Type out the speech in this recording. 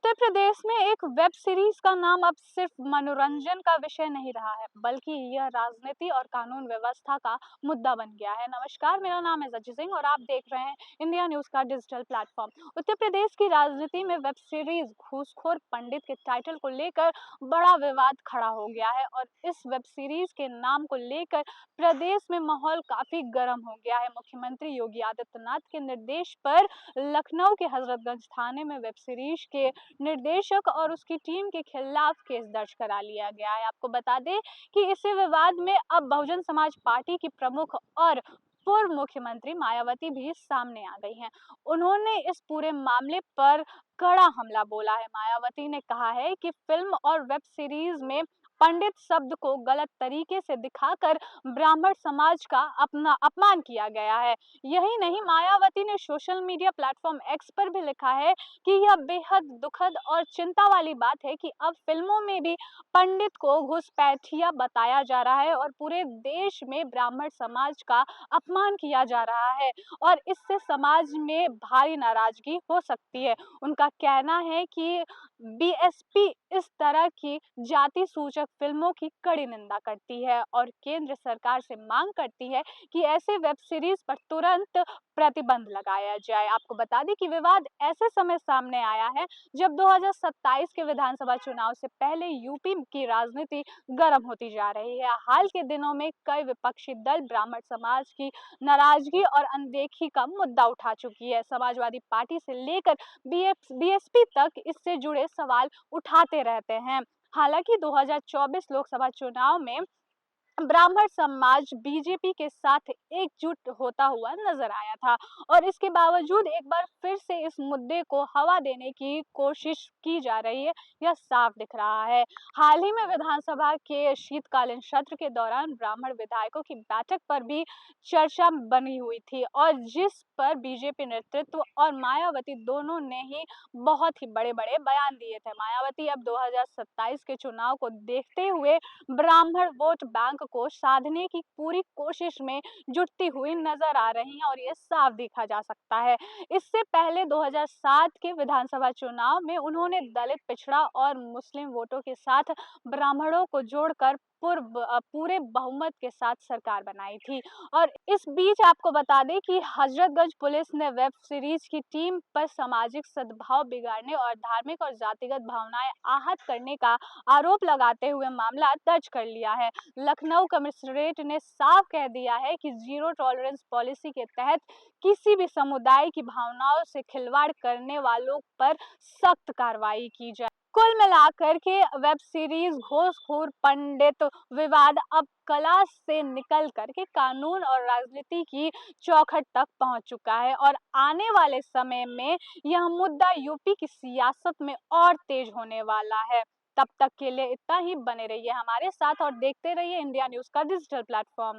उत्तर प्रदेश में एक web series का नाम अब सिर्फ मनोरंजन का विषय नहीं रहा है, बल्कि यह राजनीति और कानून व्यवस्था का मुद्दा बन गया है। नमस्कार, मेरा नाम है जजी सिंह और आप देख रहे हैं इंडिया न्यूज का डिजिटल प्लेटफॉर्म। उत्तर प्रदेश की राजनीति में वेब सीरीज घूसखोर पंडित के टाइटल को लेकर बड़ा विवाद खड़ा हो गया है और इस वेब सीरीज के नाम को लेकर प्रदेश में माहौल काफी गर्म हो गया है। मुख्यमंत्री योगी आदित्यनाथ के निर्देश पर लखनऊ के हजरतगंज थाने में वेब सीरीज के निर्देशक और उसकी टीम के खिलाफ केस दर्ज करा लिया गया है। आपको बता दें कि इसी विवाद में अब बहुजन समाज पार्टी की प्रमुख और पूर्व मुख्यमंत्री मायावती भी सामने आ गई हैं। उन्होंने इस पूरे मामले पर कड़ा हमला बोला है। मायावती ने कहा है कि फिल्म और वेब सीरीज में पंडित शब्द को गलत तरीके से दिखाकर ब्राह्मण समाज का अपना अपमान किया गया है। यही नहीं, मायावती ने सोशल मीडिया प्लेटफॉर्म एक्स पर भी लिखा है कि यह बेहद दुखद और चिंता वाली बात है कि अब फिल्मों में भी पंडित को घुसपैठिया बताया जा रहा है और पूरे देश में ब्राह्मण समाज का अपमान किया जा रहा है और इससे समाज में भारी नाराजगी हो सकती है। उनका कहना है कि बीएसपी इस तरह की जाति सूचक फिल्मों की कड़ी निंदा करती है और केंद्र सरकार से मांग करती है कि ऐसे वेब सीरीज पर तुरंत प्रतिबंध लगाया जाए। आपको बता दें कि विवाद ऐसे समय सामने आया है जब 2027 के विधानसभा चुनाव से पहले यूपी की राजनीति गर्म होती जा रही है। हाल के दिनों में कई विपक्षी दल ब्राह्मण समाज की नाराजगी और अनदेखी का मुद्दा उठा चुकी है। समाजवादी पार्टी से लेकर बीएसपी तक इससे जुड़े सवाल उठाते रहते हैं। हालांकि 2024 लोकसभा चुनाव में ब्राह्मण समाज बीजेपी के साथ एकजुट होता हुआ नजर आया था और इसके बावजूद एक बार फिर से इस मुद्दे को हवा देने की कोशिश की जा रही है, यह साफ दिख रहा है। हाल ही में विधानसभा के शीतकालीन सत्र के दौरान ब्राह्मण विधायकों की बैठक पर भी चर्चा बनी हुई थी और जिस पर बीजेपी नेतृत्व और मायावती दोनों ने ही बहुत ही बड़े बड़े बयान दिए थे। मायावती अब 2027 के चुनाव को देखते हुए ब्राह्मण वोट बैंक को साधने की पूरी कोशिश में जुटती हुई नजर आ रही हैं और ये साफ देखा जा सकता है। इससे पहले 2007 के विधानसभा चुनाव में उन्होंने दलित, पिछड़ा और मुस्लिम वोटों के साथ ब्राह्मणों को जोड़कर पूरे बहुमत के साथ सरकार बनाई थी। और इस बीच आपको बता दें कि हजरतगंज पुलिस ने वेब सीरीज की टीम पर सामाजिक सद्भाव बिगाड़ने और धार्मिक और जातिगत भावनाएं आहत करने का आरोप लगाते हुए मामला दर्ज कर लिया है। लखनऊ कमिश्नरेट ने साफ कह दिया है कि जीरो टॉलरेंस पॉलिसी के तहत किसी भी समुदाय की भावनाओं से खिलवाड़ करने वालों पर सख्त कार्रवाई की जाए। कुल मिलाकर के वेब सीरीज घूसखोर पंडित विवाद अब कला से निकल करके कानून और राजनीति की चौखट तक पहुंच चुका है और आने वाले समय में यह मुद्दा यूपी की सियासत में और तेज होने वाला है। तब तक के लिए इतना ही, बने रहिए हमारे साथ और देखते रहिए इंडिया न्यूज का डिजिटल प्लेटफॉर्म।